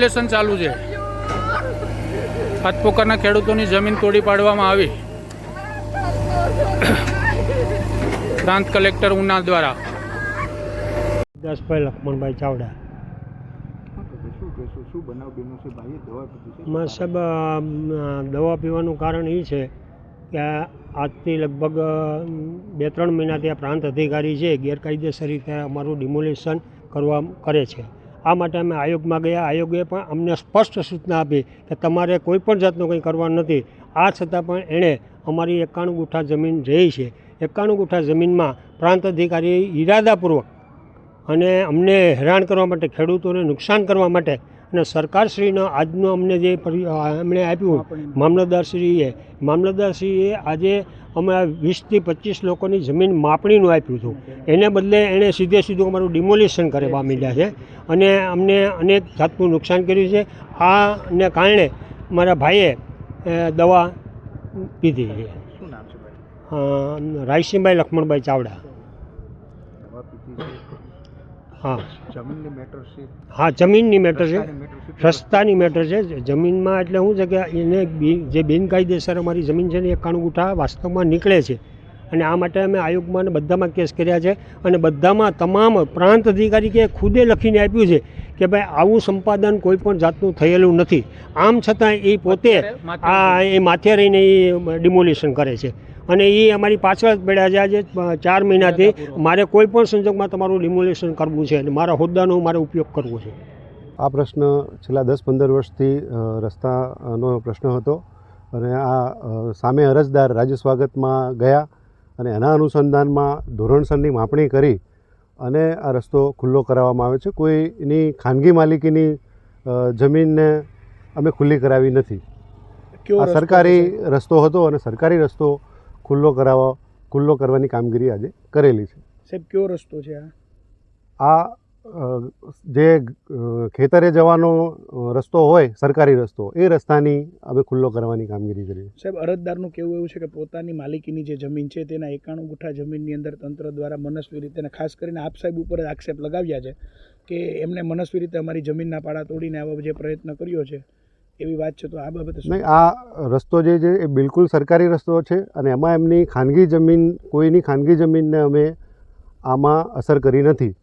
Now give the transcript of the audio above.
Lesson ચાલુ છે। હાથપોકરના ખેડૂતોની જમીન તોડી પાડવામાં આવી। પ્રાંત કલેક્ટર ઉના દ્વારા। દસભાઈ લક્ષ્મણભાઈ ચાવડા। સાહેબ, દવા પીવાનું કારણ એ છે કે આજથી લગભગ 2-3 મહિનાથી આ પ્રાંત અધિકારી છે ગેરકાયદેસર રીતે અમારું ડિમોલિશન કરે છે। આ માટે અમે આયોગમાં ગયા। આયોગે પણ અમને સ્પષ્ટ સૂચના આપી કે તમારે કોઈ પણ જાતનું કંઈ કરવાનું નથી। આ છતાં પણ એણે અમારી 91 ગુઠા જમીન રહી છે। 91 ગુઠા જમીનમાં પ્રાંત અધિકારી ઈરાદાપૂર્વક અને અમને હેરાન કરવા માટે, ખેડૂતોને નુકસાન કરવા માટે અને સરકારશ્રીનો આજનો અમને જે એમણે આપ્યું મામલતદારશ્રીએ આજે અમે 20થી 25 લોકોની જમીન માપણીનું આપ્યું હતું। એને બદલે એણે સીધું અમારું ડિમોલિશન કરવા માંડ્યા છે અને અમને અનેક જાતનું નુકસાન કર્યું છે। આને કારણે મારા ભાઈએ દવા પીધી છે। રાયસિંહભાઈ લક્ષ્મણભાઈ ચાવડા। હા, જમીનની મેટર છે, રસ્તાની મેટર છે। જમીનમાં એટલે શું છે કે એને જે બિનકાયદેસર અમારી જમીન છે ને 91 ગુઠા વાસ્તવમાં નીકળે છે અને આ માટે અમે આયોગમાં અને બધામાં કેસ કર્યા છે અને બધામાં તમામ પ્રાંત અધિકારી કે ખુદે લખીને આપ્યું છે કે ભાઈ આવું સંપાદન કોઈ પણ જાતનું થયેલું નથી। આમ છતાં એ પોતે એ માથે રહીને એ ડિમોલિશન કરે છે અને એ અમારી પાછળ જ પડ્યા છે। આજે 4 મહિનાથી મારે કોઈ પણ સંજોગમાં તમારું ડિમોલિશન કરવું છે અને મારા હોદ્દાનો મારે ઉપયોગ કરવો છે। આ પ્રશ્ન છેલ્લા 10-15 વર્ષથી રસ્તાનો પ્રશ્ન હતો અને આ સામે અરજદાર રાજ્ય સ્વાગતમાં ગયા અને એના અનુસંધાનમાં ધોરણસરની માપણી કરી અને આ રસ્તો ખુલ્લો કરાવવામાં આવ્યો છે। કોઈની ખાનગી માલિકીની જમીનને અમે ખુલ્લી કરાવી નથી। આ સરકારી રસ્તો હતો અને સરકારી રસ્તો ખુલ્લો કરવાની કામગીરી આજે કરેલી છે। સાહેબ, કયો રસ્તો છે આ? જે ખેતરે જવાનો રસ્તો હોય, સરકારી રસ્તો, એ રસ્તાની અમે ખુલ્લો કરવાની કામગીરી કરી। સાહેબ, અરજદારનું કહેવું એવું છે કે પોતાની માલિકીની જે જમીન છે તેના 91 ગુઠા જમીનની અંદર તંત્ર દ્વારા મનસ્વી રીતે, ખાસ કરીને આપ સાહેબ ઉપર આક્ષેપ લગાવ્યા છે કે એમને મનસ્વી રીતે અમારી જમીનના પાડા તોડીને આવા જે પ્રયત્ન કર્યો છે એવી વાત છે, તો આ બાબતે નહીં? આ રસ્તો જે છે એ બિલકુલ સરકારી રસ્તો છે અને એમાં એમની ખાનગી જમીન, કોઈની ખાનગી જમીનને અમે આમાં અસર કરી નથી।